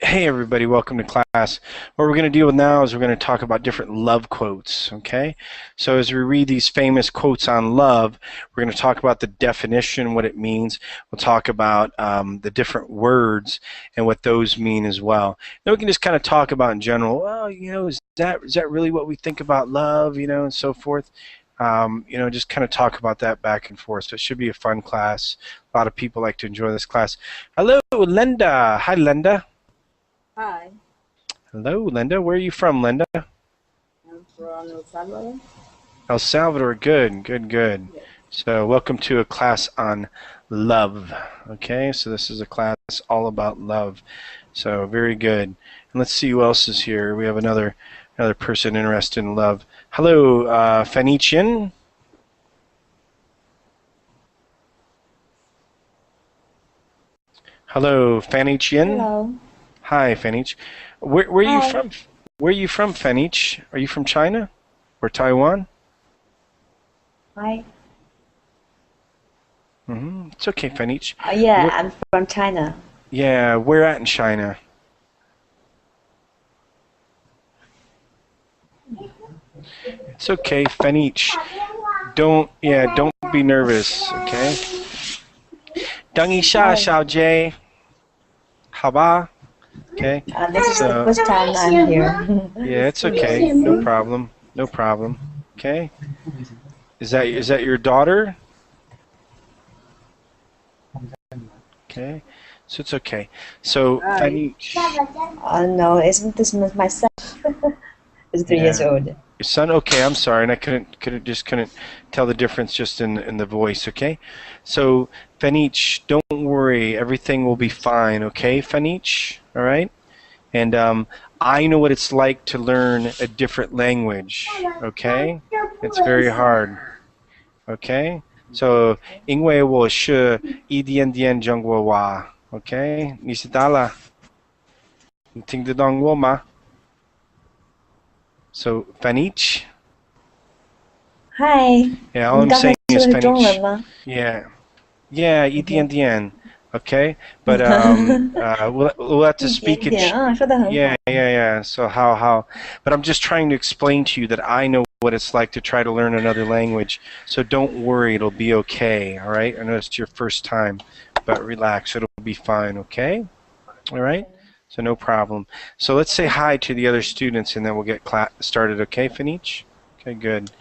Hey everybody, welcome to class. What we're going to deal with now is we're going to talk about different love quotes, okay? So as we read these famous quotes on love, we're going to talk about the definition, what it means. We'll talk about the different words and what those mean as well. Then we can just kind of talk about in general, well, is that really what we think about love, and so forth. Just kind of talk about that back and forth. So it should be a fun class. A lot of people like to enjoy this class. Hello, Linda. Hi, Linda. Hi. Hello, Linda. Where are you from, Linda? I'm from El Salvador. El Salvador. Good, good, good. Yeah. So welcome to a class on love. Okay, so this is a class all about love. So very good. And let's see who else is here. We have another person interested in love. Hello, Phoenician. Hello, Phoenician. Hello. Hi, Phoenich. Where are Hi. you from? Where are you from, Phoenich? Are you from China or Taiwan? Hi. It's okay, Phoenich. Yeah, I'm from China. Yeah, where at in China? It's okay, Phoenich. Don't be nervous, okay? 等一下，小J，好吧? Okay. This is the first time I'm here. Yeah, it's okay. No problem. No problem. Okay. Is that your daughter? Okay. So it's okay. So Phoenich. No, isn't this my son? He's 3 years old. Your son? Okay, I'm sorry, and I couldn't tell the difference just in the voice. Okay. So Phoenich, don't worry, everything will be fine. Okay, Phoenich. All right. And I know what it's like to learn a different language. Okay. It's very hard. Okay. So 因为我是一点点中国话。Okay. 你知道了？你听得懂我吗？ So, Phoenich? Hi. Yeah, all I'm saying is Phoenich. 你 Yeah, 一点点. Okay? But we'll have to speak it. Yeah. So how but I'm just trying to explain to you that I know what it's like to try to learn another language. So don't worry, it'll be okay, all right? I know it's your first time, but relax, it'll be fine, okay? All right? So no problem. So let's say hi to the other students and then we'll get started, okay, Phoenich? Okay, good.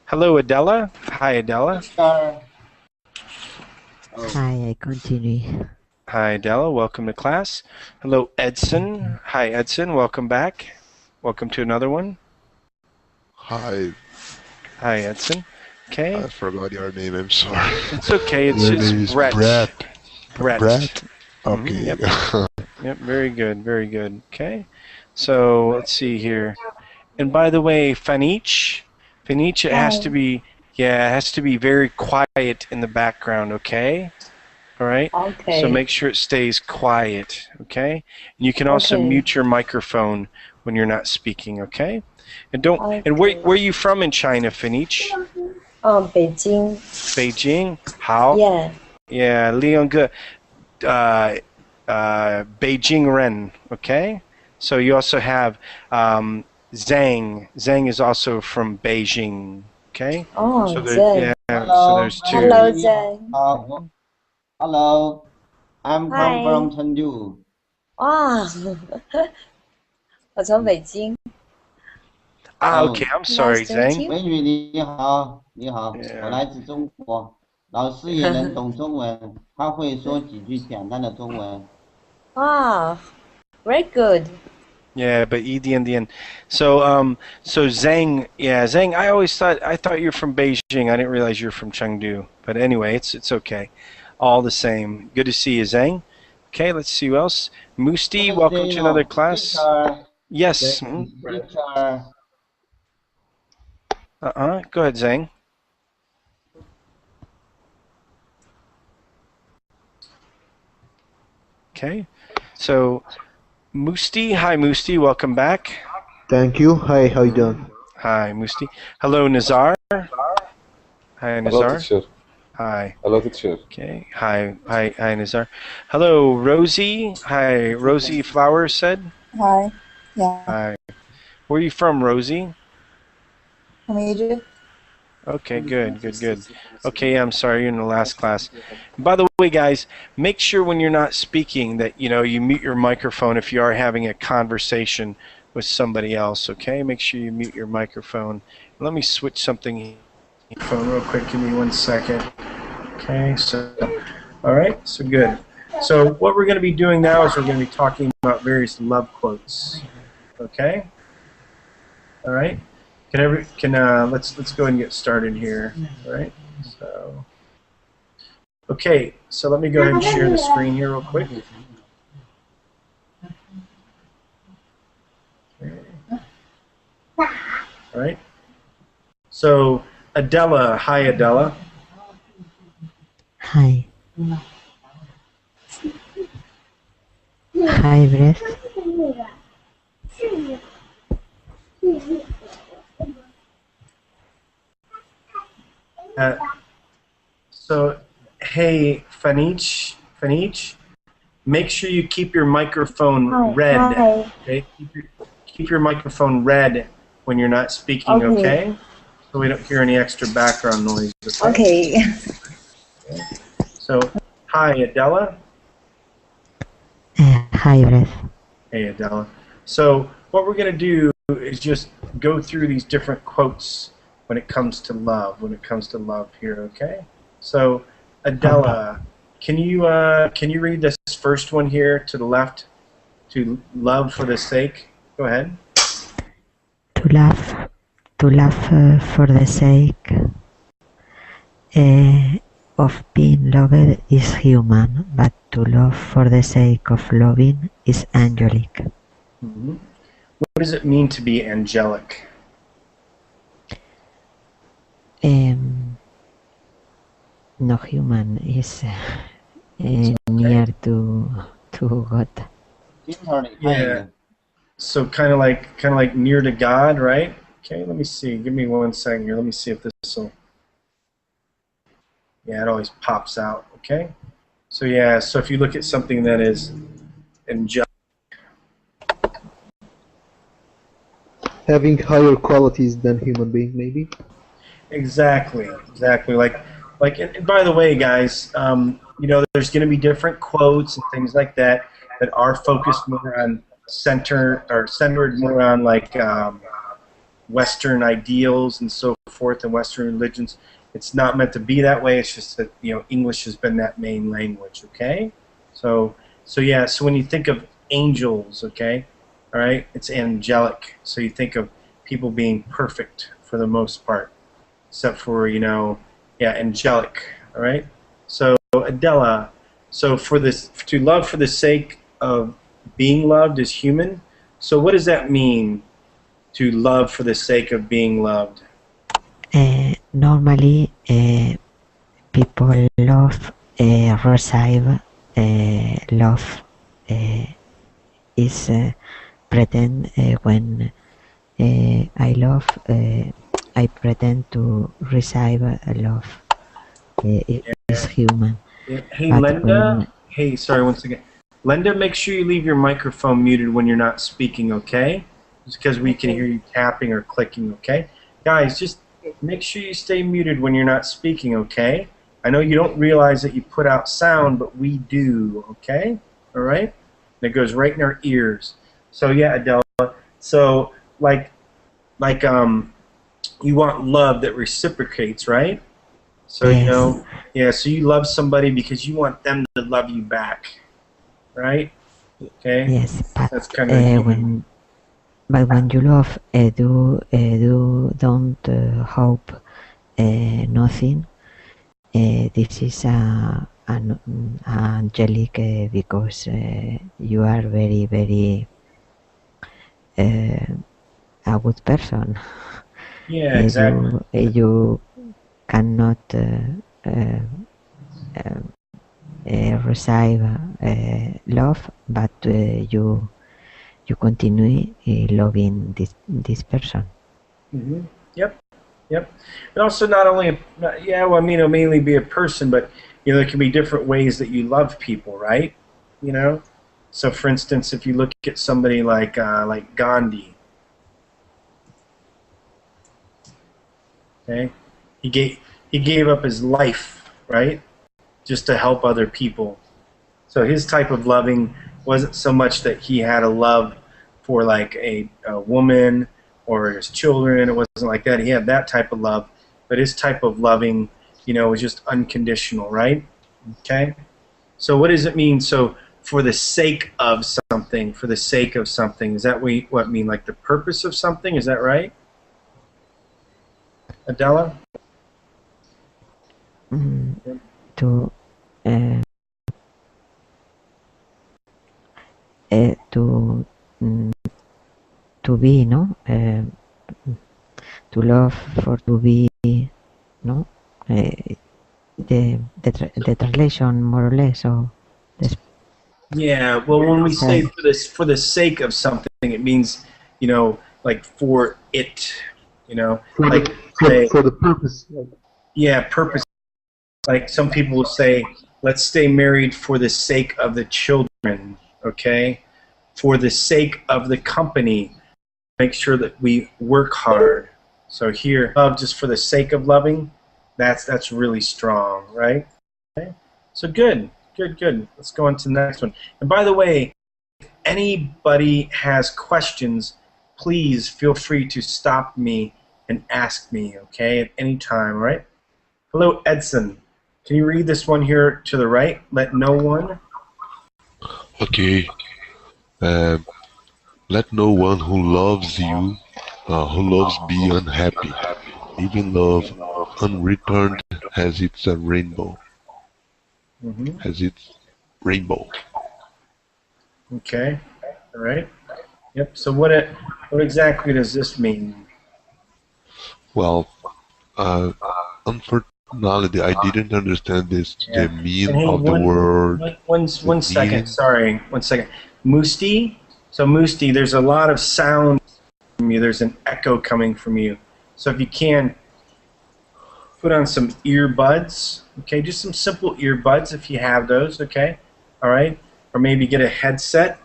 Hello, Adela. Hi, Adela. Hi, I continue. Hi, Adela. Welcome to class. Hello, Edson. Hi, Edson. Welcome back. Welcome to another one. Hi. Hi, Edson. Okay. I forgot your name. I'm sorry. It's okay. It's Bret. Bret. Okay. Yep. Yep. Very good. Very good. Okay. So let's see here. And by the way, Phoenich, it has to be, it has to be very quiet in the background. Okay. All right. Okay. So make sure it stays quiet. Okay. And you can also mute your microphone when you're not speaking. Okay. And don't. Okay. And where are you from in China, Phoenich? Beijing. Beijing. How? Yeah. Yeah. 2个 Beijing Ren. Okay. So you also have Zhang. Zhang is also from Beijing. Okay. Oh, so Zhang. So there's two. Hello, Zhang. Hello, I'm Hi. from Chengdu. 哇，我从北京。Okay. I'm sorry, Nice to meet Zhang. you. 美女你好，你好， Yeah. 我来自中国，老师也能懂中文，他会说几句简单的中文。 Wow, very good. Yeah, but ED in the end. So so Zhang, Zhang. I thought you're from Beijing. I didn't realize you're from Chengdu. But anyway, it's okay. All the same. Good to see you, Zhang. Okay, let's see who else. Musti, welcome to another class. Teacher, Yes. teacher. Go ahead, Zhang. Okay. So, Musti. Hi, Musti. Welcome back. Thank you. Hi, how you doing? Hi, Musti. Hello, Nazar. Hi, Hello, Nazar. teacher. Hi. Hello, teacher. Okay. Hi, Nazar. Hello, Rosie. Hi, Rosie Flowers said. Hi. Yeah. Hi. Where are you from, Rosie? From Egypt. Okay, good. Okay, I'm sorry, you're in the last class. By the way, guys, make sure when you're not speaking that you mute your microphone if you are having a conversation with somebody else. Okay, make sure you mute your microphone. Let me switch something phone real quick. Give me 1 second. Okay, so all right, so good. So what we're going to be doing now is we're going to be talking about various love quotes. Okay. All right. Let's go ahead and get started here. All right. So okay. So let me go ahead and share the screen here real quick. Okay. All right. So Adela, hi Adela. Hi. Hi, Bret. So hey Fanich, make sure you keep your microphone red. Hi. Okay. Keep your microphone red when you're not speaking. Okay. So we don't hear any extra background noise. Okay. So, hi, Adela. Hi, Bret. Hey, Adela. So, what we're going to do is just go through these different quotes when it comes to love. Here, okay? So, Adela, can you read this first one here to the left? To love for the sake. Go ahead. To laugh for the sake of being loved is human, but to love for the sake of loving is angelic. Mm-hmm. What does it mean to be angelic? No human is near to God. Yeah. So kind of like near to God, right? Okay, let me see. Give me 1 second here. Let me see if this will. Yeah, it always pops out. Okay. So yeah. So if you look at something that is angelic, Having higher qualities than human being, maybe? exactly. And by the way, guys, there's going to be different quotes and things like that are focused more on centered more on like Western ideals and so forth and Western religions. It's not meant to be that way. It's just that English has been that main language. Okay, so yeah. So when you think of angels, okay, all right, it's angelic. So you think of people being perfect for the most part, except for angelic. All right. So Adela, so to love for the sake of being loved is human. So what does that mean? To love for the sake of being loved. Normally, people love receive love is pretend when I love I pretend to receive love. It is human. Hey, But Linda. Hey, sorry, once again. Linda, make sure you leave your microphone muted when you're not speaking, okay? Just because we can hear you tapping or clicking, okay? Guys, just make sure you stay muted when you're not speaking, okay? I know you don't realize that you put out sound, but we do, okay? All right? And it goes right in our ears. So, yeah, Adela. So, you want love that reciprocates, right? So, yes. So you love somebody because you want them to love you back, right? Okay? Yes, but That's kind of when you love, don't hope nothing. This is an angelic because you are very, very a good person. Yeah, exactly. You cannot uh, receive love, but you continue loving this person. Hmm. Yep. Yep. And also not only, yeah, well, I mean, it'll mainly be a person, but, there can be different ways that you love people, right? You know? So, for instance, if you look at somebody like Gandhi, okay? He gave, he gave up his life, right? Just to help other people. So his type of loving wasn't so much that he had a love for like a woman or his children. It wasn't like that. He had that type of love, but his type of loving, was just unconditional, right? Okay. So what does it mean? So for the sake of something, for the sake of something, is that what mean? Like the purpose of something? Is that right, Adela? Mm, to uh, to mm, to be, no, to love, for to be, no, uh, the translation more or less, or the Yeah, well, when we say specific. for the sake of something, it means, like for it, For like the say, for the purpose. Like, yeah, purpose. Like some people will say, let's stay married for the sake of the children, okay? For the sake of the company, make sure that we work hard. So here, love just for the sake of loving, that's really strong, right? Okay. So good, good, good. Let's go on to the next one. And by the way, anybody has questions, please feel free to stop me and ask me, okay, at any time, all right? Hello, Edson. Can you read this one here to the right? Let no one. Okay. Um, Let no one who loves be unhappy. Even love unreturned has its rainbow. Hmm. Has its rainbow. Okay, all right. Yep. So what exactly does this mean? Well, uh, unfortunately, I didn't understand this. The Yeah. And mean hey, of the word, the one second. meaning. Sorry, 1 second. Musti. So Musti, there's a lot of sound from you. There's an echo coming from you. So if you can, put on some earbuds, okay? Just some simple earbuds if you have those, okay? All right? Or maybe get a headset,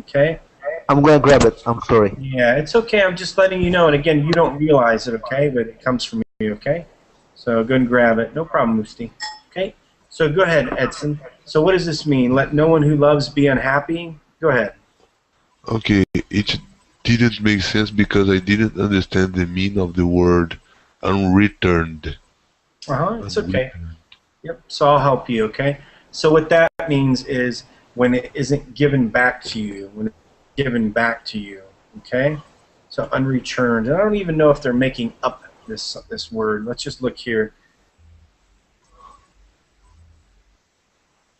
okay? I'm gonna grab it. I'm sorry. Yeah, it's okay. I'm just letting you know. And again, you don't realize it, okay? But it comes from me, okay? So go and grab it. No problem, Musti. Okay? So go ahead, Edson. So what does this mean? Let no one who loves be unhappy? Go ahead. Okay, it didn't make sense because I didn't understand the meaning of the word unreturned. Uh-huh, it's okay. Unreturned. Yep, so I'll help you, okay? So what that means is when it isn't given back to you, when it's given back to you, okay? So unreturned. And I don't even know if they're making up this word. Let's just look here.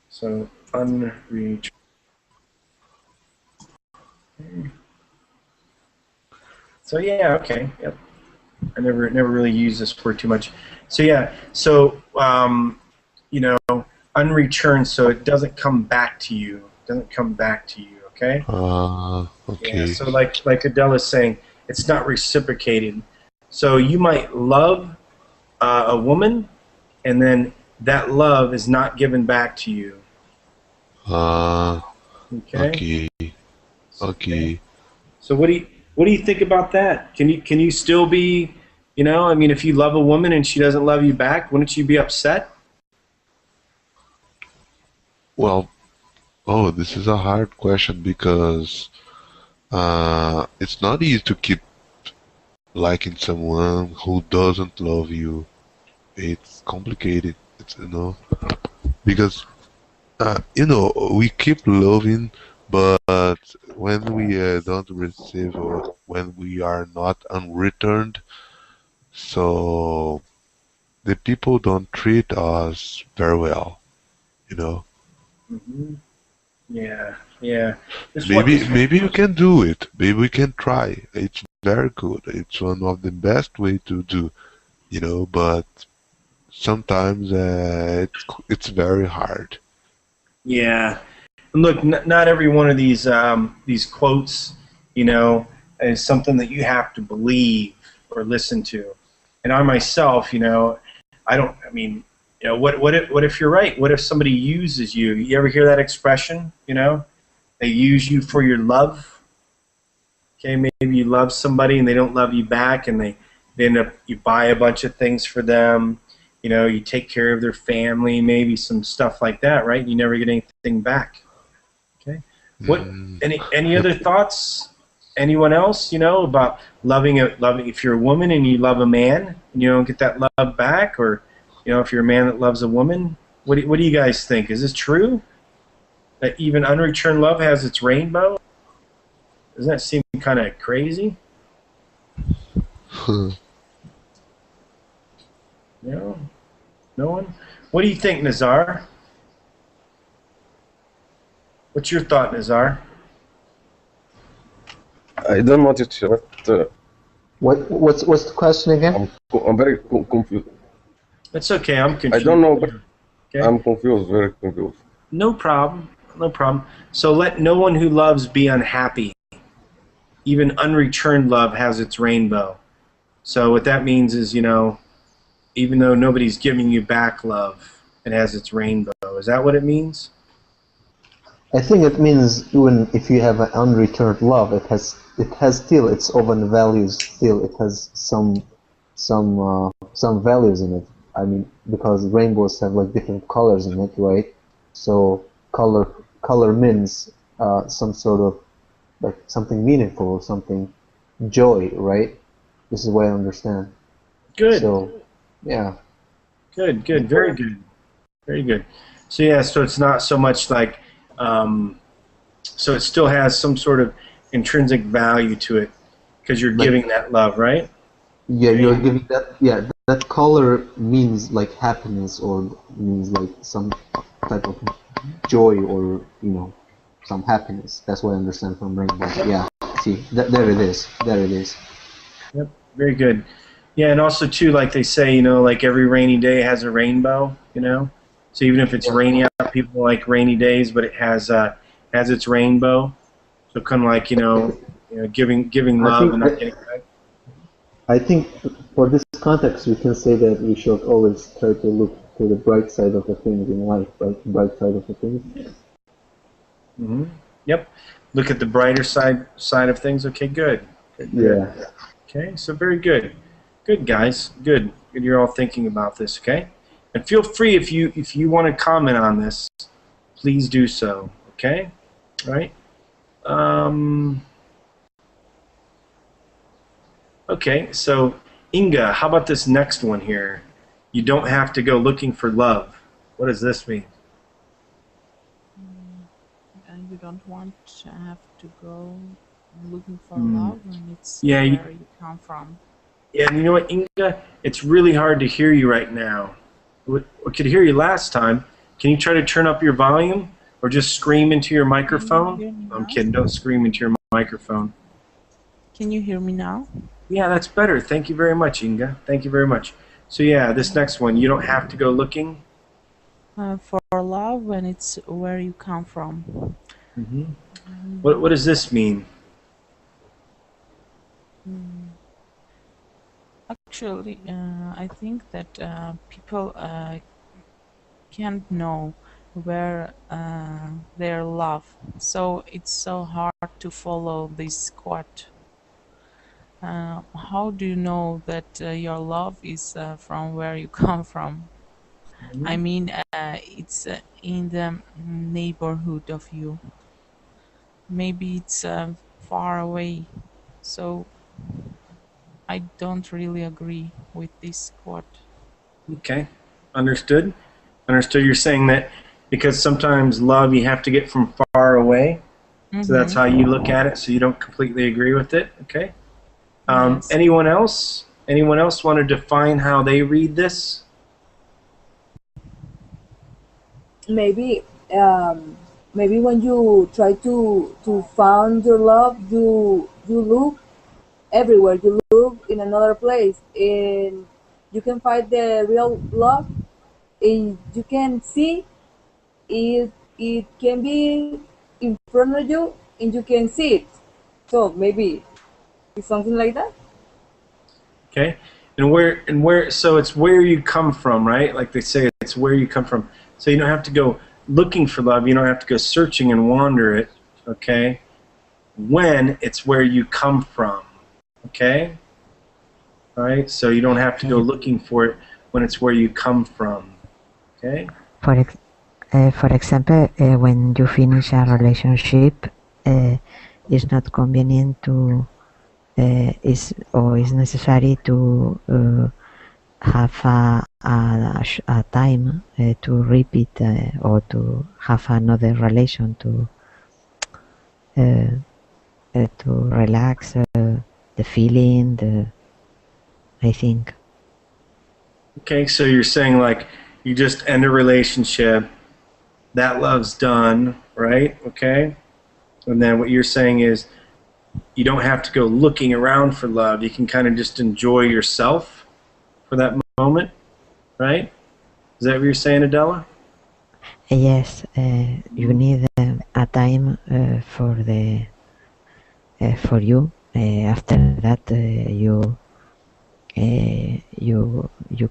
So unreturned. So yeah, okay. Yep. I never really used this word too much. So yeah, so you know, unreturned, so it doesn't come back to you. It doesn't come back to you, okay? Yeah, Okay. so like Adela's saying, it's not reciprocated. So you might love a woman, and then that love is not given back to you. Uh, Okay. okay. Okay. Okay. So what do you think about that? Can you still be, I mean, if you love a woman and she doesn't love you back, wouldn't you be upset? Well, oh, this is a hard question because it's not easy to keep liking someone who doesn't love you. It's complicated. Because we keep loving, but when we don't receive or when we are not unreturned, so the people don't treat us very well, you know. Hmm. Yeah, yeah. This one, Maybe you can do it. Maybe we can try. It's very good. It's one of the best way to do, but sometimes it's very hard. yeah. And look, not every one of these quotes, you know, is something that you have to believe or listen to. And I myself, I don't. I mean, what if you're right? What if somebody uses you? You ever hear that expression? They use you for your love. Okay, maybe you love somebody and they don't love you back, and they end up you buy a bunch of things for them. You take care of their family, maybe some stuff like that, right? You never get anything back. Okay. What? Mm, Any other thoughts? Anyone else? About loving. If you're a woman and you love a man and you don't get that love back, or if you're a man that loves a woman, what do you guys think? Is this true? That even unreturned love has its rainbow? Doesn't that seem kind of crazy? No, no one. What do you think, Nazar? What's your thought, Nazar? I don't know what it, What's the question again? I'm very confused. It's okay. I'm confused. I don't know, but Okay. I'm confused, very confused. No problem. No problem. So let no one who loves be unhappy. Even unreturned love has its rainbow. So what that means is, even though nobody's giving you back love, it has its rainbow. Is that what it means? I think it means even if you have an unreturned love, it has still its own values. Still, it has some values in it. I mean, because rainbows have like different colors in it, right? So color means some sort of like something meaningful or something joy, right? This is what I understand. Good. So, yeah. Good. Very good. Very good. So yeah, so it's not so much like, so it still has some sort of intrinsic value to it because you're giving that love, right? Yeah, you're giving that. Yeah, that color means like happiness or means like some type of joy or some happiness. That's what I understand from rainbow. Yeah. See, there it is. There it is. Yep. Very good. Yeah, and also too, like they say, like every rainy day has a rainbow. So even if it's rainy out, people like rainy days, but it has its rainbow. So kind of like giving love and not getting back. I think for this context, we can say that we should always try to look to the bright side of the things in life, right? Bright side of the things. Mm-hmm. Yep. Look at the brighter side of things. Okay, good. Yeah. Okay, so very good. Good, guys. Good. Good. You're all thinking about this. Okay, and feel free if you want to comment on this, please do so. Okay. All right. Okay, so Inga, how about this next one here? You don't have to go looking for love. What does this mean? You don't want to have to go looking for love when it's Yeah, where you come from. Yeah, and you know what, Inga? It's really hard to hear you right now. We could hear you last time. Can you try to turn up your volume or just scream into your microphone? I'm kidding. Don't scream into your microphone. Can you hear me now? Yeah, that's better. Thank you very much, Inga. Thank you very much. So yeah, this next one, you don't have to go looking For love when it's where you come from. Mm-hmm. What does this mean? Actually, I think that people can't know where their love, so it's so hard to follow this quote. How do you know that your love is from where you come from? I mean, it's in the neighborhood of you. Maybe it's far away, so I don't really agree with this quote. Okay, understood. Understood. You're saying that because sometimes love you have to get from far away. So that's how you look at it. So you don't completely agree with it. Okay. Yes. Anyone else? Anyone else want to define how they read this? Maybe maybe when you try to find your love, you look everywhere. You look in another place, and you can find the real love, and you can see it. It can be in front of you, and you can see it. So maybe it's something like that. Okay, and where so it's where you come from, right? Like they say, it's where you come from. So you don't have to go looking for love. You don't have to go searching and wander it. Okay, when it's where you come from. Okay, all right. So you don't have to go looking for it when it's where you come from. Okay. For example, when you finish a relationship, it's not convenient to is necessary to have a time to repeat or to have another relation to relax the feeling. I think. Okay. So you're saying like you just end a relationship, that love's done, right? Okay. And then what you're saying is you don't have to go looking around for love. You can kind of just enjoy yourself for that moment, right? Is that what you're saying, Adela? Yes, you need a time for you. After that, you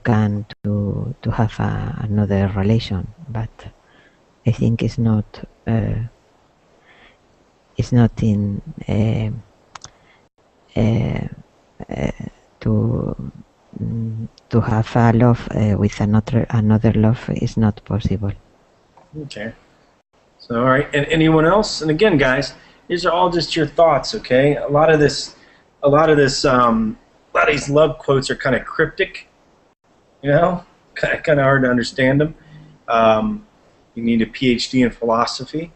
can to have another relation, but I think it's not in to to have a love with another love is not possible. Okay. So, all right. And anyone else? And again, guys, these are all just your thoughts. Okay. A lot of these love quotes are kind of cryptic. You know, kind of hard to understand them. You need a PhD in philosophy.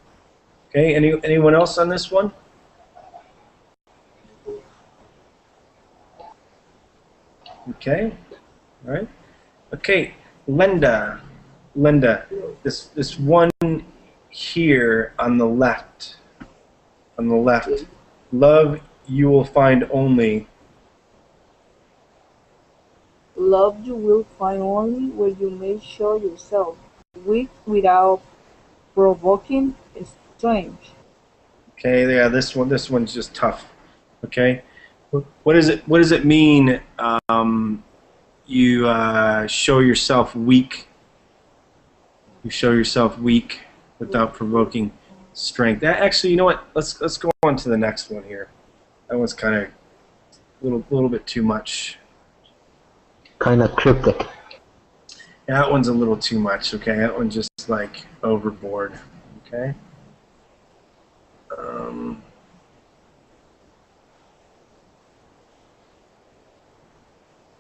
Okay. Anyone else on this one? Okay. All right. Okay. Linda, this one here on the left. On the left, love you will find only. Love you will find only where you may show yourself weak without provoking strange. Okay, yeah, this one's just tough. Okay, what does it mean? You show yourself weak. You show yourself weak without provoking strength. Actually, you know what? Let's go on to the next one here. That one's kind of little bit too much. Kind of cryptic. Yeah, that one's a little too much. Okay, that one's just like overboard. Okay.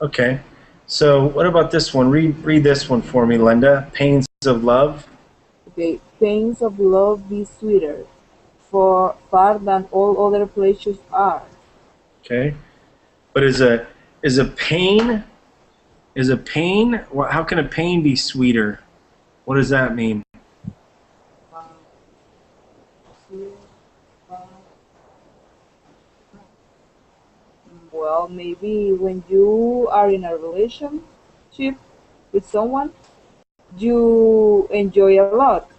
Okay. So what about this one? Read this one for me, Linda. Pains of love. Okay, pains of love be sweeter, for far than all other pleasures are. Okay. But is a pain? How can a pain be sweeter? What does that mean? Well, maybe when you are in a relationship with someone, you enjoy a lot.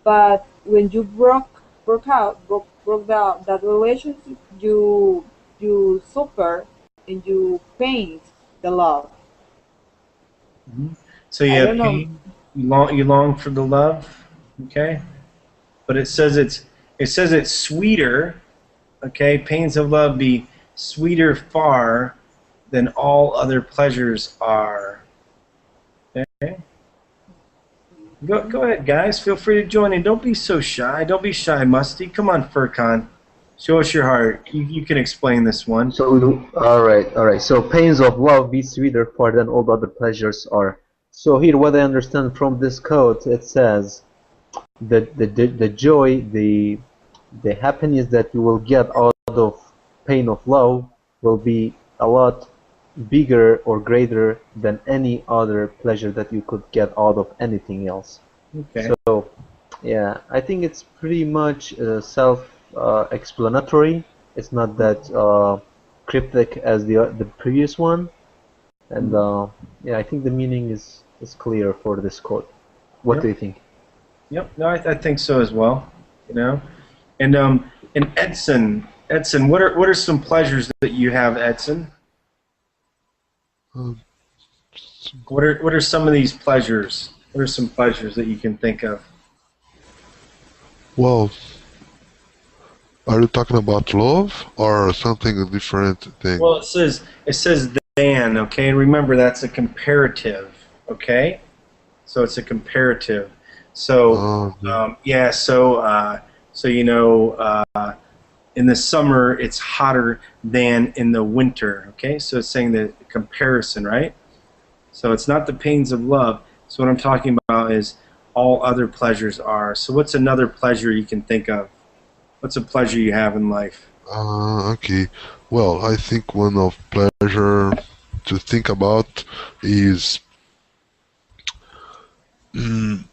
But when you broke that relationship, you suffer and you paint the love. So you I have don't know. pain. You long for the love. Okay. But it says it's sweeter. Okay. Pains of love be sweeter far than all other pleasures are. Okay. Go ahead, guys. Feel free to join in. Don't be so shy. Don't be shy, Musty. Come on, Furkan. Show us your heart. You can explain this one. So, alright. So, pains of love be sweeter far than all other pleasures are. So here, what I understand from this quote, it says that the joy, the happiness that you will get out of pain of love will be a lot bigger or greater than any other pleasure that you could get out of anything else. Okay. So Yeah, I think it's pretty much self-explanatory. It's not that cryptic as the previous one, and yeah, I think the meaning is clear for this quote. What Yep. do you think? Yep. No, I think so as well. You know, and Edson, what are some pleasures that you have, Edson? Um, What are some of these pleasures? What are some pleasures that you can think of? well, are you talking about love or something different thing? Well, it says than, okay, and remember that's a comparative, okay? So it's a comparative. So Okay. yeah, so in the summer it's hotter than in the winter, okay? So it's saying the comparison, right? So it's not the pains of love. So what I'm talking about is all other pleasures are. So what's another pleasure you can think of? What's a pleasure you have in life? Okay. Well, I think one of pleasure to think about is mm,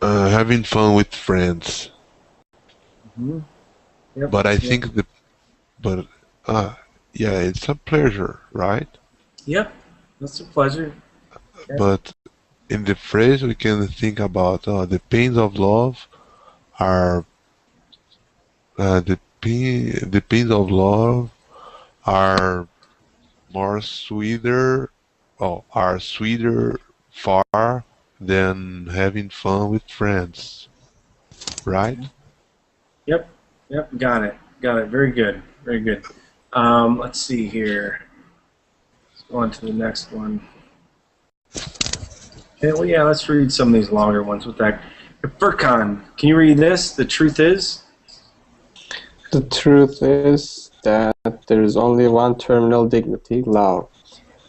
having fun with friends. Hmm. Yep. But I Yep. think but yeah, it's a pleasure, right? Yep. That's a pleasure. Yeah. But in the phrase we can think about the pains of love are the pains of love are more sweeter are sweeter far than having fun with friends, right? Yep. Yep. Got it. Got it. Very good. Very good. Let's see here. Let's go on to the next one. Okay, well, yeah, let's read some of these longer ones with that. Furkan, can you read this? The truth is? The truth is that there is only one terminal dignity, love.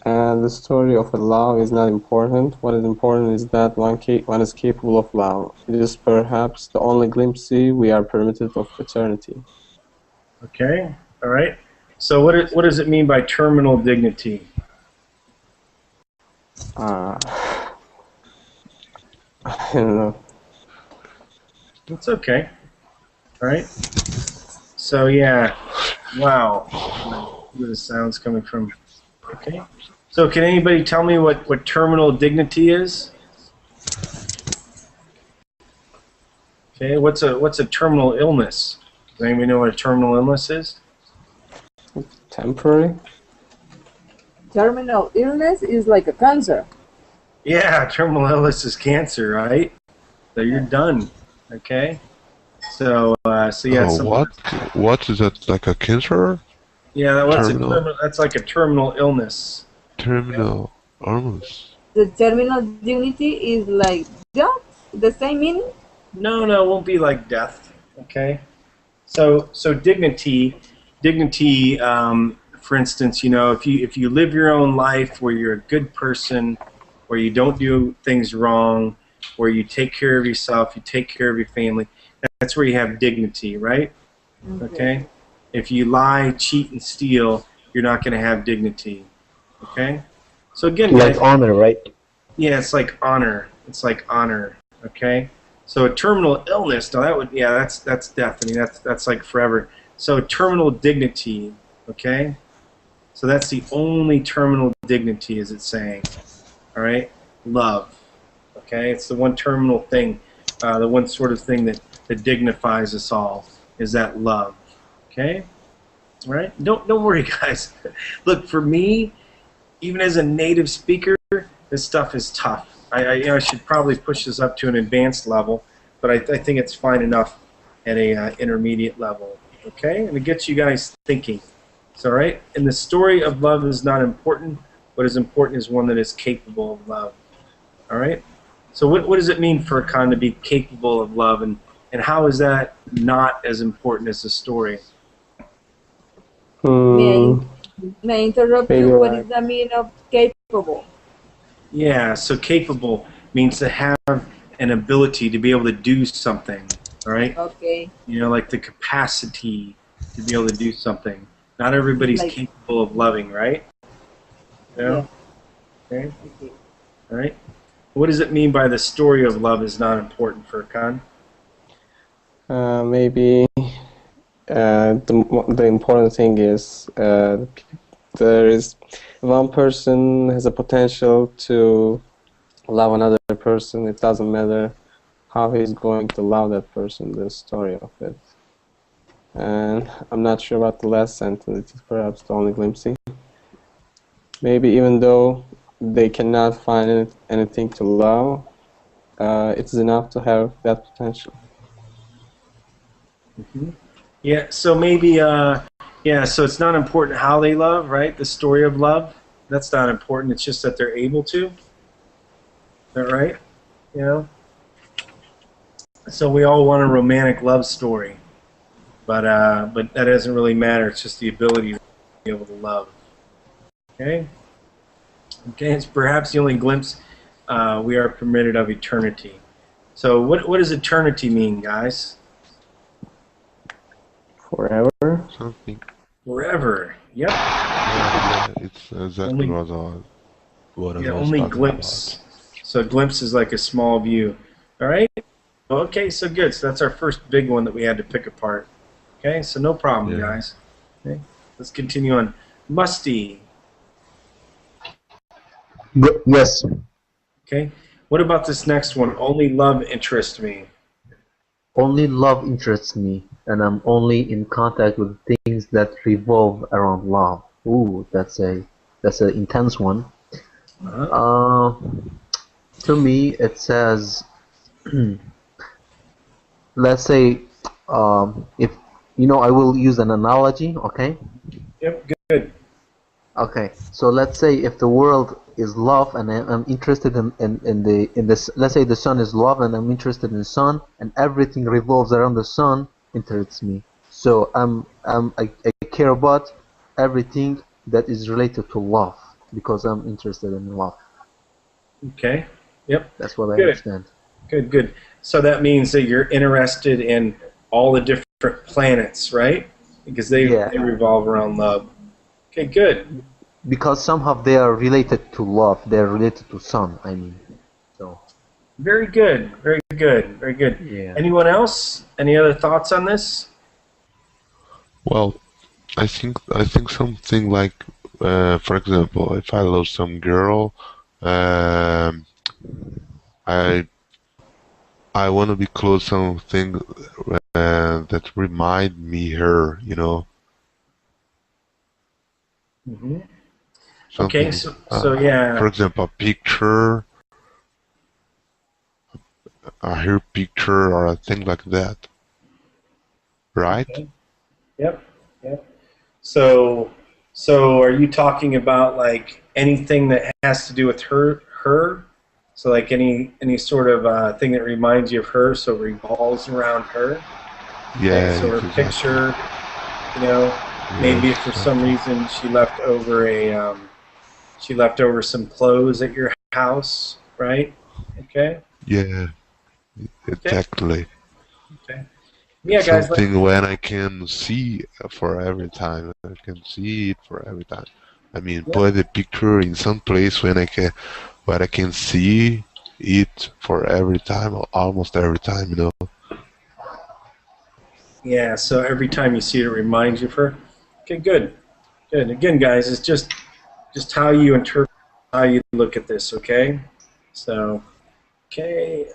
And the story of a love is not important. What is important is that one is capable of love. It is perhaps the only glimpse we are permitted of eternity. Okay. All right. So what does it mean by terminal dignity? I don't know. It's okay. All right. So yeah. Wow. Where the sound's coming from. Okay. So can anybody tell me what terminal dignity is? Okay. What's a terminal illness? Does anybody know what a terminal illness is? Temporary? Terminal illness is like a cancer. Yeah, terminal illness is cancer, right? So you're done. Okay. So yeah, it's something. What is that, like a cancer? Yeah, Terminal that's like a terminal illness. terminal illness. The terminal dignity is like death, the same meaning? No, it won't be like death. Okay. So dignity. For instance, if you live your own life where you're a good person, where you don't do things wrong, where you take care of yourself, you take care of your family, that's where you have dignity, right? Okay. If you lie, cheat, and steal, you're not going to have dignity. Okay. So again, Like guys, honor, right? yeah, it's like honor. It's like honor. Okay. So a terminal illness, now that's death. I mean, that's like forever. So terminal dignity, okay? So that's the only terminal dignity, is it saying? All right? Love, okay? It's the one terminal thing, the one sort of thing that dignifies us all, is that love, okay? All right? Don't worry, guys. Look, for me, even as a native speaker, this stuff is tough. I should probably push this up to an advanced level, but I think it's fine enough at a intermediate level. Okay, and it gets you guys thinking. So, all right, and the story of love is not important. What is important is one that is capable of love. All right. So, what does it mean for a con to be capable of love, and how is that not as important as the story? May I interrupt Maybe you? What like is the meaning of capable? Yeah, so capable means to have an ability to be able to do something, all right? Okay. Like the capacity to be able to do something. Not everybody's Like- capable of loving, right? Yeah. Okay. Okay. All right. What does it mean by the story of love is not important, Furkan? Maybe the important thing is there is one person has a potential to love another person. It doesn't matter how he's going to love that person, the story of it. And I'm not sure about the last sentence. It's perhaps the only glimpsing. Maybe even though they cannot find anything to love, it's enough to have that potential. Mm-hmm. Yeah, so maybe, yeah, so it's not important how they love, right? The story of love, that's not important. It's just that they're able to. Is that right? You know? So we all want a romantic love story, but that doesn't really matter. It's just the ability to be able to love. Okay? Okay, it's perhaps the only glimpse we are permitted of eternity. So what does eternity mean, guys? Forever? Something. Forever. Yep. Yeah, it's exactly Only, what I yeah, was only talking glimpse. about. So a glimpse is like a small view. All right? Okay, so good. So that's our first big one that we had to pick apart. Okay, so no problem, Yeah. guys. Okay, let's continue on. Musty. Yes. Okay, what about this next one? Only love interests me. Only love interests me, and I'm only in contact with things that revolve around love. Ooh, that's an intense one. Uh-huh. To me, it says, let's say, if I will use an analogy. Okay. Yep, good. Okay. So let's say if the world is love, and I'm interested in this. Let's say the sun is love, and I'm interested in the sun, and everything revolves around the sun. Interests me. So I care about everything that is related to love because I'm interested in love. Okay. Yep. That's what I Good. understand. Good, good. So that means that you're interested in all the different planets, right? Because they revolve around love. Okay, good. Because somehow they are related to love. They're related to sun. I mean, so. Very good. Very good. Very good. Yeah. Anyone else? Any other thoughts on this? Well, I think something like, for example, if I love some girl, I want to be close to something that remind me her, you know. Mm-hmm. Something, Okay, so yeah. for example, a picture, a hair picture, or a thing like that, right? Okay. Yep. Yep. So are you talking about like anything that has to do with her? So like any sort of thing that reminds you of her, so it revolves around her. Yeah. Okay, so her Exactly. picture, maybe if for some reason she left over some clothes at your house, right? Okay. Yeah, exactly. Okay. Yeah, guys. Something when I can see for every time. I can see it for every time. I mean, put the picture in some place when where I can see it for every time, or almost every time, you know. Yeah, so every time you see it, it reminds you of her. Okay, good. Good. Again, guys, it's just how you interpret, how you look at this, okay? So, okay.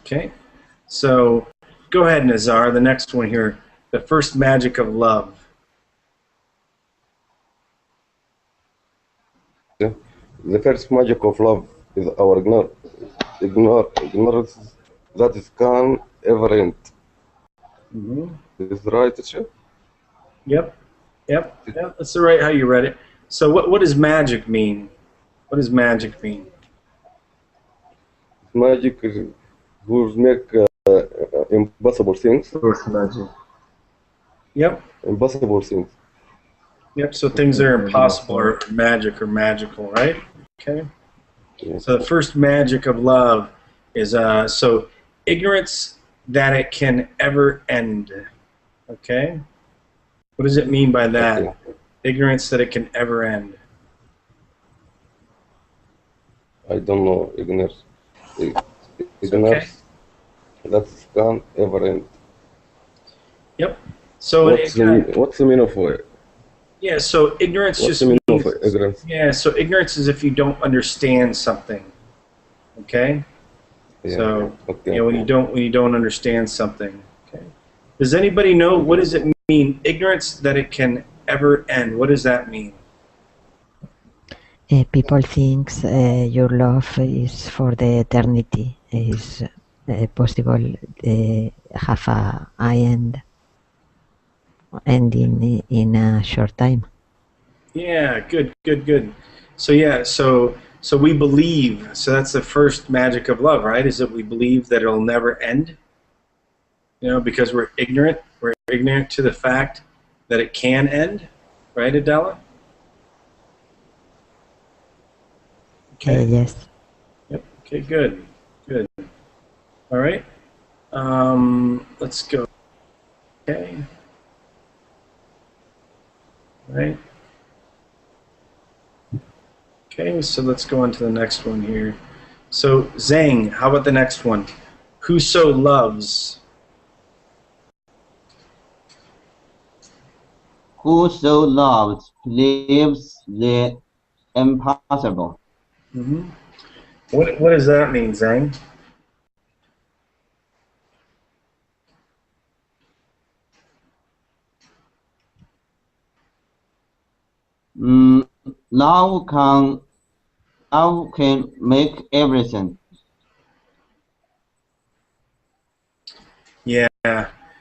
Okay. So, go ahead, Nazar. The next one here. The first magic of love. The first magic of love is our ignorance that is can ever end. Mm-hmm. Is right, teacher? Yep. That's the right how you read it. So, what does magic mean? What does magic mean? Magic is who make impossible things. First magic. Yep. Impossible things. Yep, so things that are impossible are magic or magical, right? Okay. Yeah. So the first magic of love is so ignorance that it can ever end. Okay? What does it mean by that? Okay. Ignorance that it can ever end. I don't know. Ignorance. It's okay. Ignorance. That can't ever end. Yep. So it kind of, What's the meaning of it? yeah. So ignorance What's the just meaning of means, ignorance? yeah. So ignorance is if you don't understand something. Okay. Yeah. So Okay. yeah, when you don't understand something. Okay. Does anybody know what does it mean? Ignorance that it can ever end. What does that mean? People thinks your love is for the eternity. Is possible have a ending in a short time. Yeah, good. So yeah, so we believe. So that's the first magic of love, right? Is that we believe that it'll never end. You know, because we're ignorant. We're ignorant to the fact that it can end, right, Adela? Okay. Yes. Yep. Okay. Good. Good. All right. Let's go. Okay. All right. Okay. So let's go on to the next one here. So Zhang, how about the next one? Whoso loves. Whoso loves believes the impossible. Mm-hmm. What does that mean, Zhang? Mm, love can make everything. Yeah.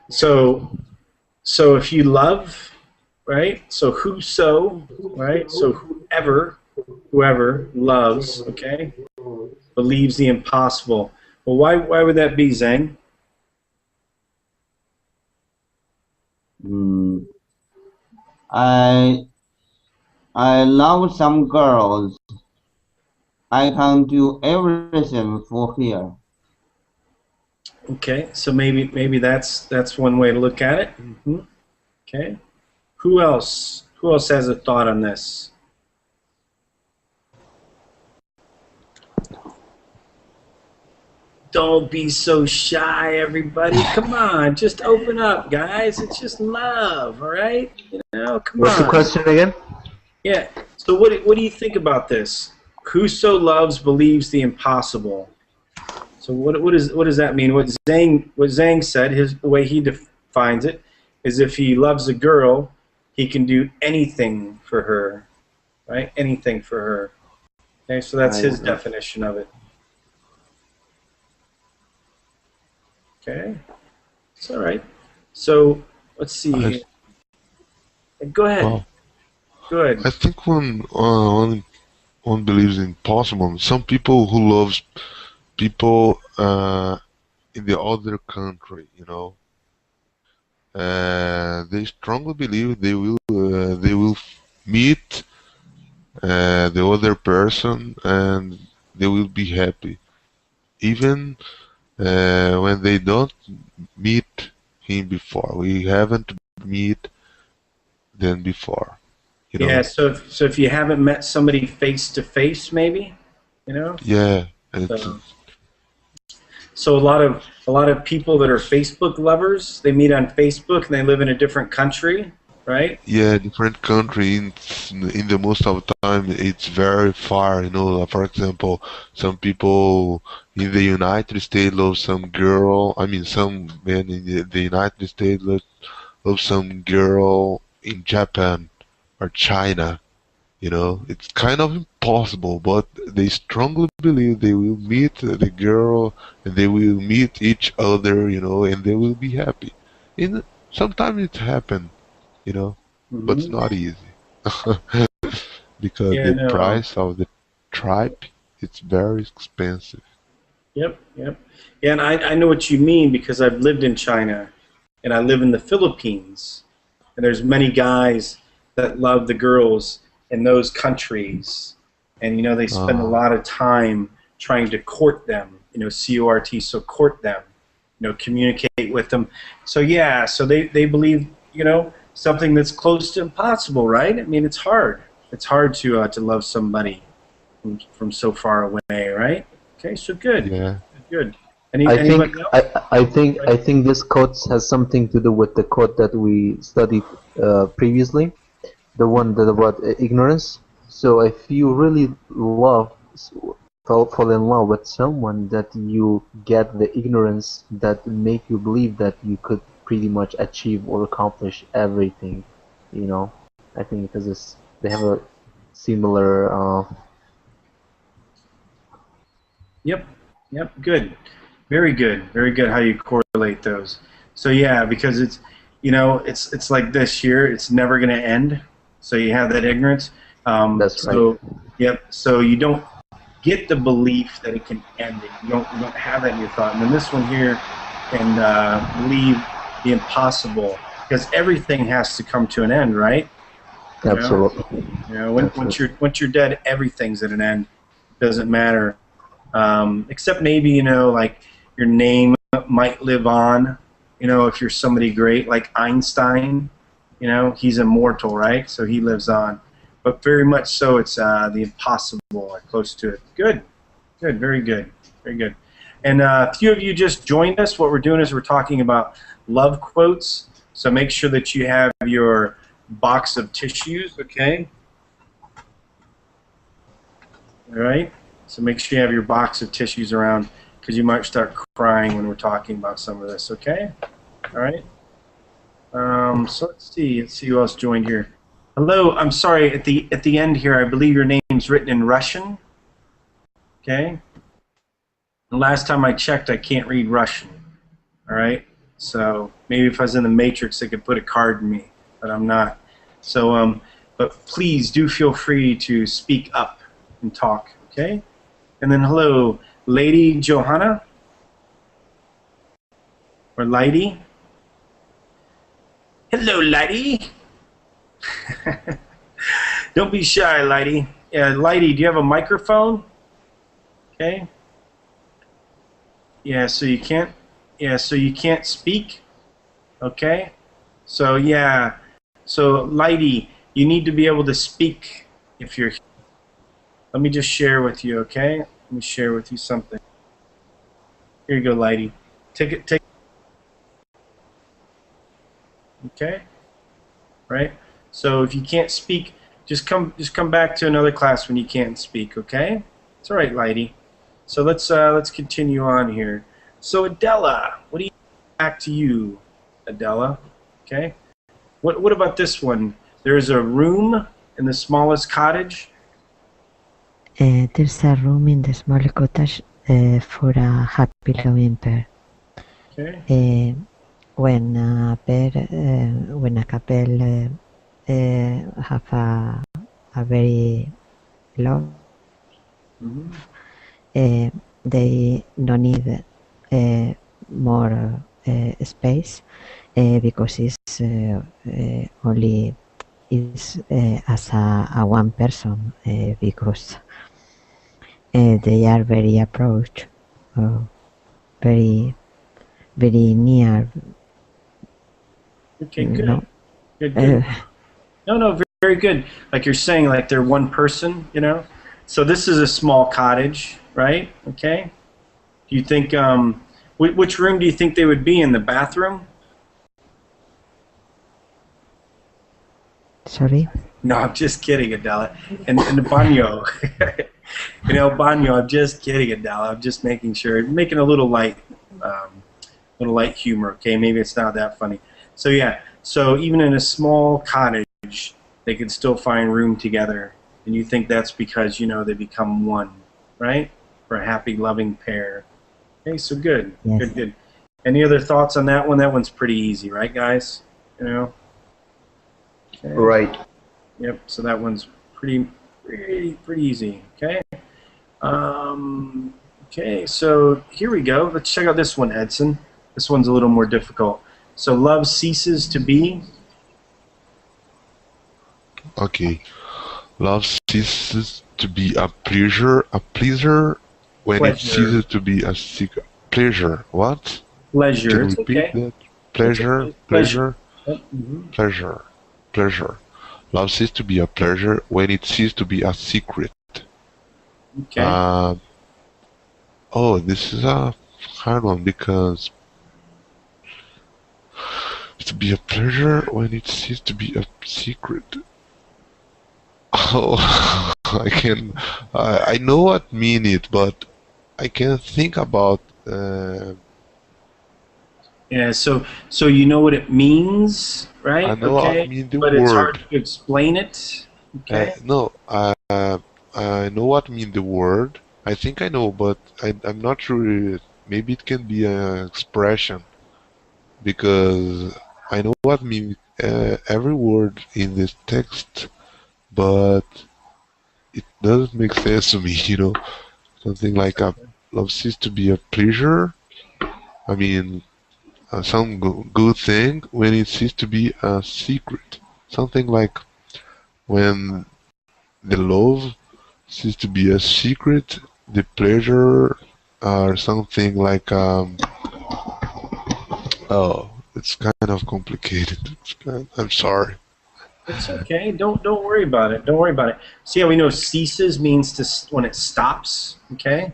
So if you love, right? So whoso, right? So whoever loves, okay, believes the impossible. Well, why would that be, Zhang? Mm, I I love some girls. I can do everything for her. Okay, so maybe that's one way to look at it. Mm-hmm. Okay. Who else? Who else has a thought on this? Don't be so shy, everybody. Come on, just open up, guys. It's just love, all right? You know, come What's the on. question again? Yeah. So what do you think about this? Whoso loves believes the impossible. So what does that mean? What Zhang said, the way he defines it, is if he loves a girl, he can do anything for her, right? Anything for her. Okay, so that's his definition of it. Okay, it's all right. So let's see. Go ahead. Well, Go ahead. I think one believes in possible. Some people who loves people in the other country, you know, they strongly believe they will meet the other person and they will be happy, even when they don't meet him before. We haven't meet them before, you Yeah. know. So if you haven't met somebody face to face, maybe, you know. Yeah, and it's So a lot of people that are Facebook lovers, they meet on Facebook and they live in a different country, right? yeah, different country. In the most of the time, it's very far. You know, for example, some people in the United States love some girl. I mean, some men in the United States love some girl in Japan or China. You know, it's kind of impossible, but they strongly believe they will meet the girl and they will meet each other, you know, and they will be happy. And sometimes it happens, you know, but it's Mm-hmm. not easy because Yeah, the no. price of the tribe it's very expensive. Yep. Yeah, and I know what you mean because I've lived in China and I live in the Philippines, and there's many guys that love the girls in those countries, and you know they spend a Uh, lot of time trying to court them, you know, CORT, so court them, you know, communicate with them. So yeah, so they believe, you know, something that's close to impossible, right? I mean, it's hard. It's hard to love somebody. from so far away, right? Okay, so good, Yeah. good. I think Anybody else? I think this quote has something to do with the quote that we studied previously, the one that about ignorance. So if you really fall in love with someone, that you get the ignorance that make you believe that you could pretty much achieve or accomplish everything, you know. I think because they have a similar Yep, yep, good. Very good. Very good how you correlate those. So yeah, because it's like this here, it's never going to end. So you have that ignorance. that's right. So yep, so you don't get the belief that it can end it. You don't have that in your thought. And then this one here can believe the impossible, because everything has to come to an end, right? Absolutely. Once you're dead, everything's at an end. It doesn't matter. Except maybe, like your name might live on, if you're somebody great, like Einstein, he's immortal, right? So he lives on. But very much so, it's the impossible, or close to it. Good, good, very good, very good. And a few of you just joined us. What we're doing is we're talking about love quotes. So make sure that you have your box of tissues, okay? All right? So make sure you have your box of tissues around, because you might start crying when we're talking about some of this, okay? All right? So let's see who else joined here. Hello, I'm sorry, at the end here, I believe your name's written in Russian, okay? The last time I checked, I can't read Russian, all right? So maybe if I was in the Matrix, they could put a card in me, but I'm not. So, but please do feel free to speak up and talk, okay? And then hello, Lady Johanna, or Lady. Hello, Lady. Don't be shy, Lady. Yeah, Lady, do you have a microphone? Okay. Yeah, so you can't. Yeah, so you can't speak. Okay. So yeah. So Lady, you need to be able to speak if you're. Let me just share with you, okay? Let me share with you something. Here you go, Lady. Take it. Okay. Right. So if you can't speak, just come back to another class when you can't speak. Okay. It's all right, Lady. So let's continue on here. So Adela, what do you back to you, Adela? Okay. What about this one? There's a room in the smallest cottage. There's a room in the small cottage for a happy loving pair. Okay. When a couple have a very love, they don't need more space because it's only is as a one person because they are very approach, very near. Okay, good. Good. No, very good. Like you're saying, like they're one person, So this is a small cottage, right? Okay. Do you think, which room do you think they would be in? The bathroom? Sorry? No, I'm just kidding, Adela. In the baño. Baño, I'm just kidding, Adela. I'm just making sure, making a little light humor, okay? Maybe it's not that funny. So yeah, so even in a small cottage, they can still find room together. And you think that's because, they become one, right? For a happy, loving pair. Okay, so good. Yes. Good. Any other thoughts on that one? That one's pretty easy, right, guys? Okay. Right. Yep, so that one's pretty easy, okay? Okay, so here we go. Let's check out this one, Edson. This one's a little more difficult. So love ceases to be? Okay. Love ceases to be a pleasure when it ceases to be a secret. Pleasure. What? Pleasure. Can you It's repeat okay. that? Pleasure. Pleasure. Love ceases to be a pleasure when it ceases to be a secret. Okay. Oh, this is a hard one because to be a pleasure when it seems to be a secret. Oh, I can. I know what mean it, but I can't think about. Yeah. So you know what it means, I right? know what Okay. mean the But it's hard word. to explain it. Okay. No, I know what mean the word. I think I know, but I'm not sure. Maybe it can be an expression because I know what mean every word in this text, but it doesn't make sense to me. Something like a love seems to be a pleasure. I mean, some good thing when it seems to be a secret. Something like when the love seems to be a secret, the pleasure, or something like oh, it's kind of complicated. I'm sorry. It's okay. Don't worry about it. Don't worry about it. See how we know ceases means when it stops. Okay.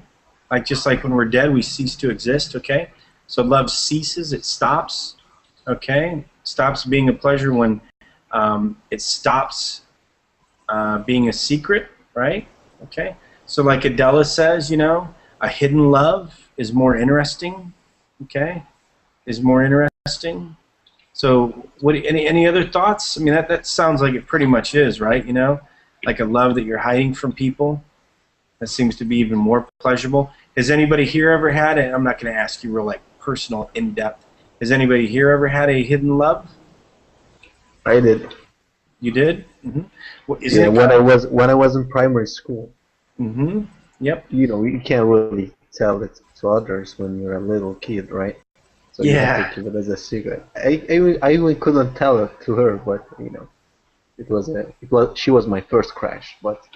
Like just like when we're dead, we cease to exist. Okay. So love ceases. It stops. Okay. Stops being a pleasure when it stops being a secret. Right. Okay. So like Adela says, a hidden love is more interesting. Okay. Is more interesting. So, what? Any other thoughts? I mean, that sounds like it pretty much is, right? Like a love that you're hiding from people. That seems to be even more pleasurable. Has anybody here ever had it? I'm not going to ask you real like personal, in depth. Has anybody here ever had a hidden love? I did. You did? Mm-hmm. Well, Yeah, when I was in primary school. Mm-hmm. Yep. You can't really tell it to others when you're a little kid, right? So you have to keep it as a secret. I even couldn't tell it to her, but she was my first crush, but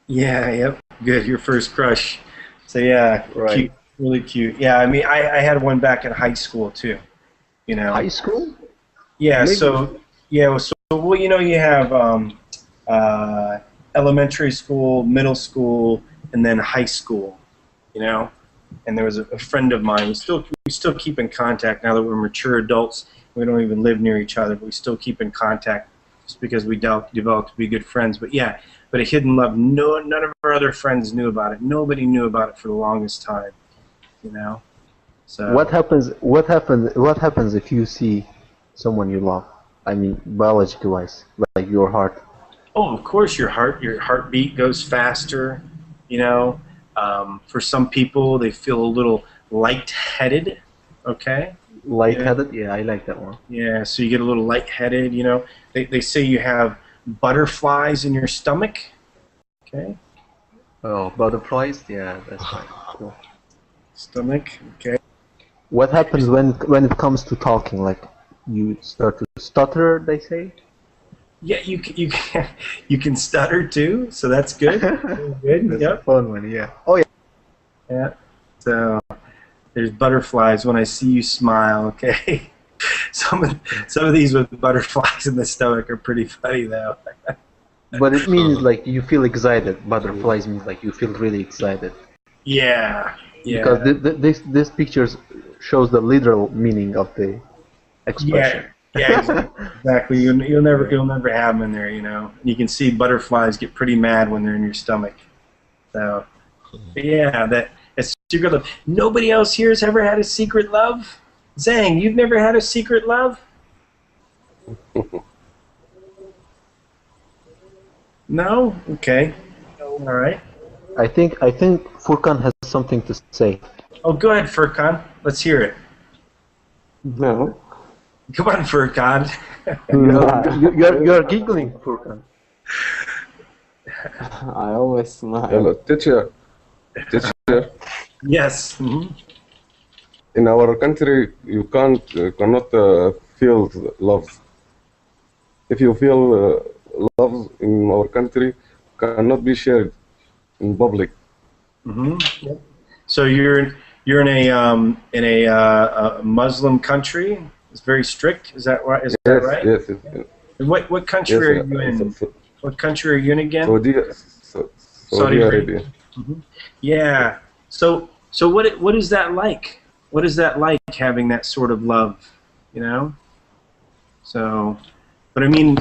Yeah. Yep. Good. Your first crush. So yeah, right. Cute, really cute. Yeah. I mean, I had one back in high school too. High school? Yeah. Maybe. So yeah. So well, you have elementary school, middle school, and then high school. And there was a friend of mine. We still keep in contact now that we're mature adults. We don't even live near each other, but we still keep in contact just because we developed to be good friends. But yeah, but a hidden love. No, none of our other friends knew about it. Nobody knew about it for the longest time. So What happens? What happens if you see someone you love? I mean, biologically-wise, like your heart. Oh, of course, your heartbeat goes faster. For some people, they feel a little lightheaded. Okay. Lightheaded? Yeah, I like that one. Yeah, so you get a little lightheaded. They say you have butterflies in your stomach. Okay. Oh, butterflies? Yeah, that's right. Cool. Stomach. Okay. What happens when it comes to talking? Like you start to stutter, they say. Yeah, you can stutter too, so that's good. Good. That's Yep. a fun one. Yeah. Oh yeah. Yeah. So there's butterflies when I see you smile. Okay. Some of these with butterflies in the stomach are pretty funny though. But it means like you feel excited. Butterflies means like you feel really excited. Yeah. Yeah. Because this picture shows the literal meaning of the expression. Yeah, exactly. You'll never have them in there. You can see butterflies get pretty mad when they're in your stomach. So, but yeah, that's secret love. Nobody else here has ever had a secret love. Zhang, you've never had a secret love? No? Okay. All right. I think Furkan has something to say. Oh, go ahead, Furkan. Let's hear it. No. Come on, Furkan. You're giggling, Furkan. I always smile. Hello, teacher. Yes. Mm-hmm. In our country, you cannot feel love. If you feel love in our country, cannot be shared in public. Mm-hmm. Yep. So you're in a Muslim country. It's very strict. Is that right? That right? Yes. And what country are you in? What country are you in again? Saudi Saudi Arabia. Arabia. Yeah. So what is that like? What is that like having that sort of love? You know. So, but I mean,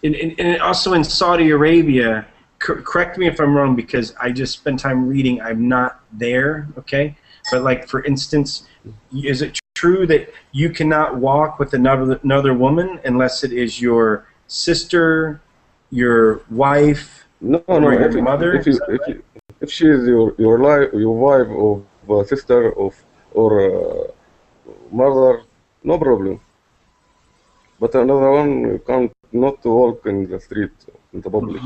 and also in Saudi Arabia. Correct me if I'm wrong because I just spent time reading. I'm not there. Okay. But like for instance, is it true that you cannot walk with another woman unless it is your sister, your wife, No, or no. your mother? If you if she is your wife or sister or mother, no problem. But another one you can't not walk in the street in the public.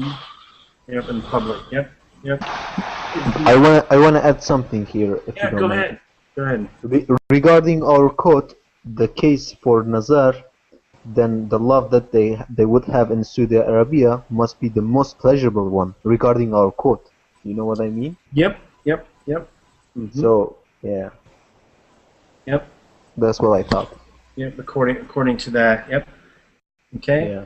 Yep, in public. Yep, yep. I wanna add something here, if you Yeah, go don't mind. ahead. Go ahead. Regarding our quote, the case for Nazar, then the love that they would have in Saudi Arabia must be the most pleasurable one. Regarding our quote, you know what I mean? Yep, yep, yep. So yeah, Yep, that's what I thought. yep. According to that. Yep. Okay. Yeah.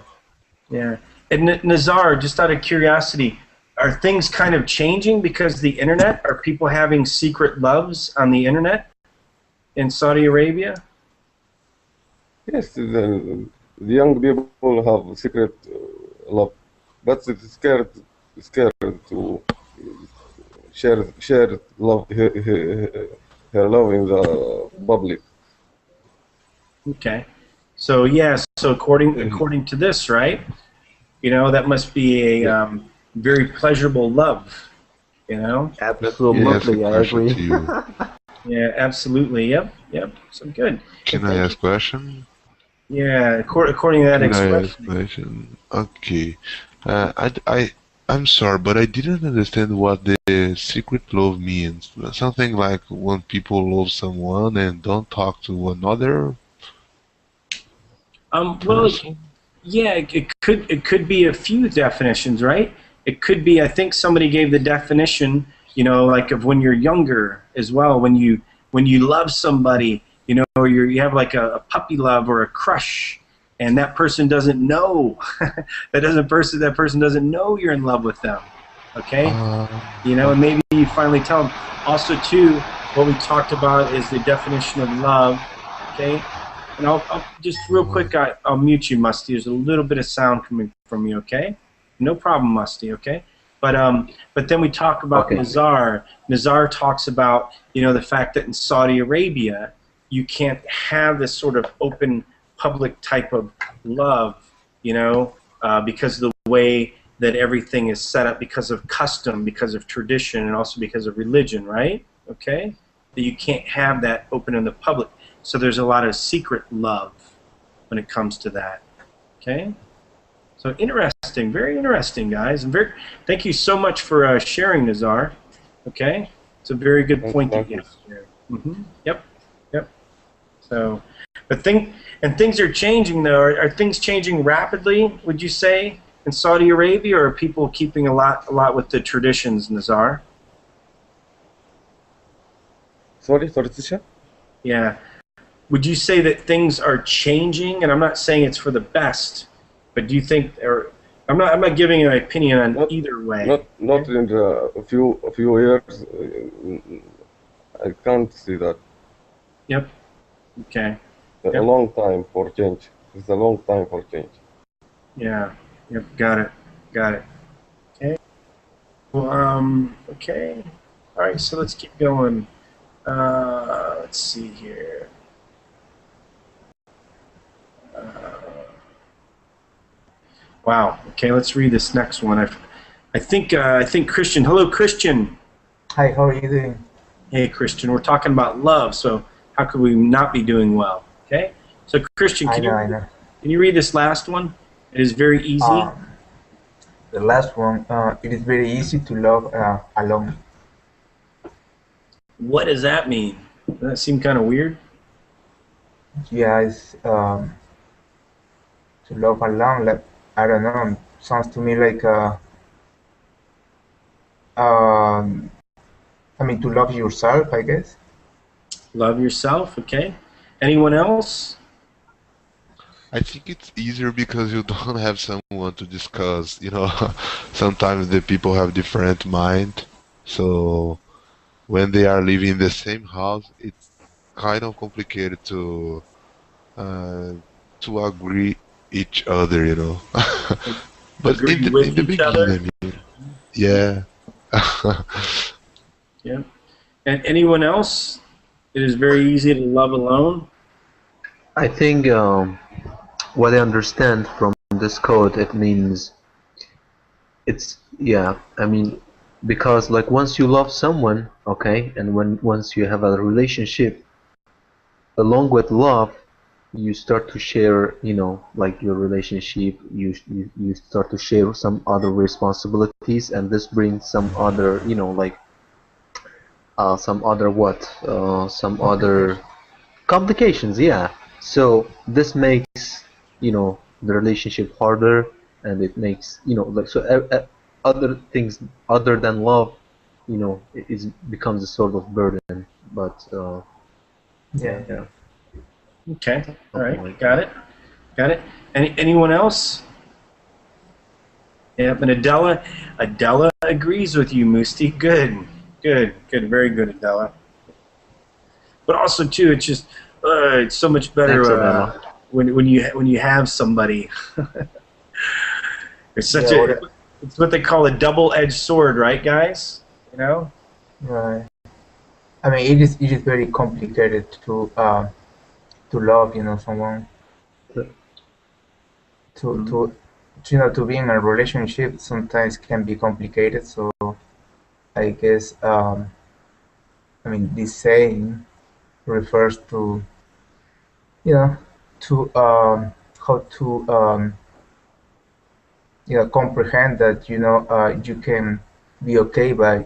Yeah. And Nazar, just out of curiosity, are things kind of changing because of the internet? Are people having secret loves on the internet in Saudi Arabia? Yes, the young people have secret love, but it's scared to share love her love in the public. Okay. So yes. So according to this, right? You know, that must be a very pleasurable love. You know. Absolutely, I agree. To you. Yeah, absolutely. Yep, yep. So good. Can I ask question? Yeah, according to that Can I ask expression. question? Okay. I'm sorry, but I didn't understand what the secret love means. Something like when people love someone and don't talk to another Well, person. yeah, it could be a few definitions, right? It could be. I think somebody gave the definition, you know, like of when you're younger as well. When you love somebody, you know, or you have like a puppy love or a crush, and that person doesn't know. That person doesn't know you're in love with them. Okay, you know, and maybe you finally tell them. Also, too, what we talked about is the definition of love. Okay. And I'll just real quick, I'll mute you, Musty. There's a little bit of sound coming from you, okay? No problem, Musty, okay? But then we talk about Nazar. Nazar talks about, you know, the fact that in Saudi Arabia, you can't have this sort of open public type of love, you know, because of the way that everything is set up, because of custom, because of tradition, and also because of religion, right? Okay? That you can't have that open in the public. So there's a lot of secret love when it comes to that. Okay? So interesting, very interesting, guys. And thank you so much for sharing, Nazar. Okay? It's a very good point that you shared. Yep, yep. So, but things are changing though. Are things changing rapidly, would you say, in Saudi Arabia, or are people keeping a lot with the traditions, Nazar? Sorry, teacher? Yeah. Would you say that things are changing? And I'm not saying it's for the best, but do you think, or I'm not giving an opinion on either way. Not in a few years. I can't see that. Yep. Okay. A long time for change. It's a long time for change. Yeah. Yep. Got it. Got it. Okay. Well, okay. All right. So let's keep going. Let's see here. Wow. Okay, let's read this next one. I think Christian. Hello, Christian. Hi. How are you doing? Hey, Christian. We're talking about love. So how could we not be doing well? Okay. So Christian, I know. Can you read this last one? It is very easy. The last one. It is very easy to love alone. What does that mean? Does that seem kind of weird? Yeah, it's to love alone. Like, I don't know. Sounds to me like I mean, to love yourself, I guess. Love yourself. Okay. Anyone else? I think it's easier because you don't have someone to discuss. Sometimes the people have different mind, so when they are living in the same house, it's kind of complicated uh, to agree each other. But Agree in with the each other. beginning, I mean, yeah. Yeah. And anyone else? It is very easy to love alone. I think what I understand from this code, it means it's yeah. I mean, because like once you love someone, okay, and once you have a relationship, along with love, you start to share, like your relationship. You start to share some other responsibilities, and this brings some other, like some other some other Complication. complications, yeah. So this makes, the relationship harder, and it makes, like so other things other than love, is becomes a sort of burden. But Yeah, yeah, yeah. Okay. All something right. like Got that. it. Got it. Anyone else? Yeah. And Adela agrees with you, Musti. Good. Good. Good. Very good, Adela. But also too, it's so much better Thanks, Adela. when you have somebody. It's Yeah, such a it's what they call a double-edged sword, right, guys? You know. right. I mean, it is very complicated to love, someone to Mhm. to to be in a relationship sometimes can be complicated. So I guess I mean this saying refers to you know to how to comprehend that you can be okay by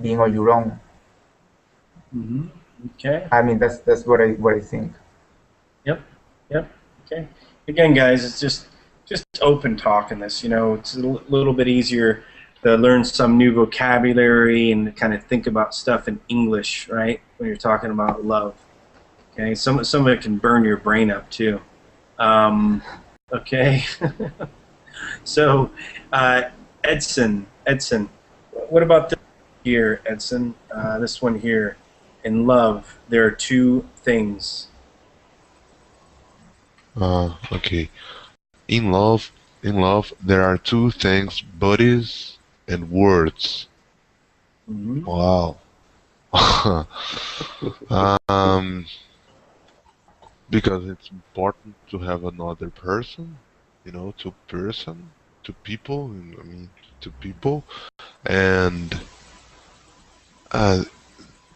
being on your own. Mhm. Okay. I mean that's what I think. Yep. Yep. Okay. Again, guys, it's just open talking this. It's a little bit easier to learn some new vocabulary and kind of think about stuff in English, right? When you're talking about love. Okay. Some of it can burn your brain up too. Okay. So, uh, Edson, what about this here, Edson? This one here. In love, there are two things. Okay. In love, there are two things: bodies and words. Mm-hmm. Wow. um, because it's important to have another person, to people. I mean, to people, and uh,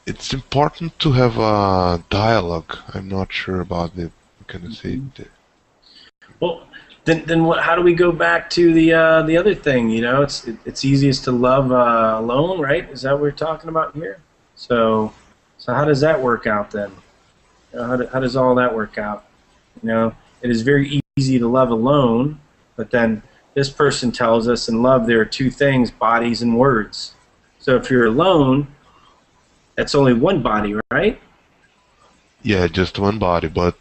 it's important to have a dialogue. I'm not sure about the. Can I say Mm-hmm. it? Well, then what? How do we go back to the other thing? It's easiest to love alone, right? Is that what we're talking about here? So how does that work out then? How does all that work out? It is very easy to love alone, but then this person tells us in love there are two things: bodies and words. So if you're alone, that's only one body, right? Yeah, just one body, but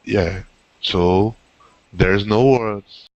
yeah. So there's no words.